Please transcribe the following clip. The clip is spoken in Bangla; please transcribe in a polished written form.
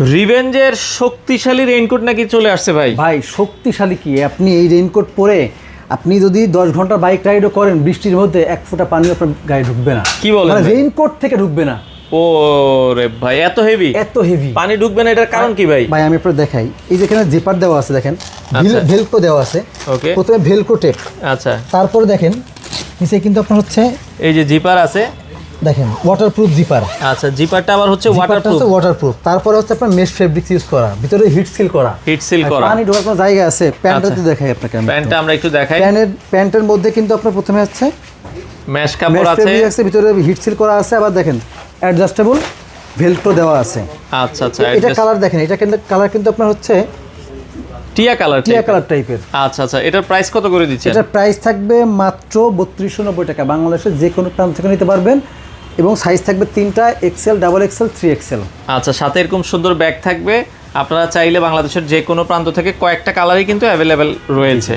রিভেঞ্জের শক্তিশালী রেইনকোট নাকি চলে আসছে ভাই। ভাই শক্তিশালী কি, আপনি এই রেইনকোট পরে আপনি যদি 10 ঘন্টা বাইক রাইডও করেন বৃষ্টির মধ্যে এক ফোঁটা পানি আপনার গায়ে ঢুকবে না। কি বলেন মানে ভাই? রেইনকোট থেকে ঢুকবে না। ও রে ভাই, এত হেভি এত হেভি পানি ঢুকবে না, এটার কারণ কি ভাই? ভাই আমি আপনার দেখাই, এই যেখানে জিপার দেওয়া আছে দেখেন, আচ্ছা। ভেলক্রো দেওয়া আছে। ওকে, প্রথমে ভেলক্রো টেপ, আচ্ছা, তারপরে দেখেন নিচে কিন্তু আপনার হচ্ছে এই যে জিপার আছে, দেখেন ওয়াটারপ্রুফ জিপার। আচ্ছা, জিপারটা আবার হচ্ছে ওয়াটারপ্রুফ। ওয়াটারপ্রুফ, তারপরে হচ্ছে আপনার মেশ ফেব্রিক্স ইউজ করা, ভিতরে হিট সিল করা। হিট সিল আর করা। পানি ঢোকার কোনো জায়গা আছে। প্যান্টটা আচ্ছা। তো দেখাই আপনাকে আমি। প্যান্টটা আমরা একটু দেখাই। প্যান্টের মধ্যে কিন্তু আপনার প্রথমে হচ্ছে ম্যাশ কাপড় মেশ আছে। ফেব্রিক আছে, ভিতরে হিট সিল করা আছে। আবার দেখেন অ্যাডজাস্টেবল ভেলক্রো দেওয়া আছে। আচ্ছা আচ্ছা, এটা কালার দেখেন, এটা কিন্তু কালার কিন্তু আপনার হচ্ছে টিয়া কালার। টিয়া কালার টাইপের। আচ্ছা আচ্ছা, এটার প্রাইস কত করে দিচ্ছেন? এটার প্রাইস থাকবে মাত্র 3290 টাকা। বাংলাদেশের যে কোনো প্রান্ত থেকে নিতে পারবেন এবং সাইজ থাকবে 3টা, এক্সেল, ডাবল এক্সেল, 3XL। আচ্ছা, সাথে এরকম সুন্দর ব্যাগ থাকবে। আপনারা চাইলে বাংলাদেশের যে কোনো প্রান্ত থেকে কয়েকটা কালারই কিন্তু অ্যাভেলেবেল রয়েছে।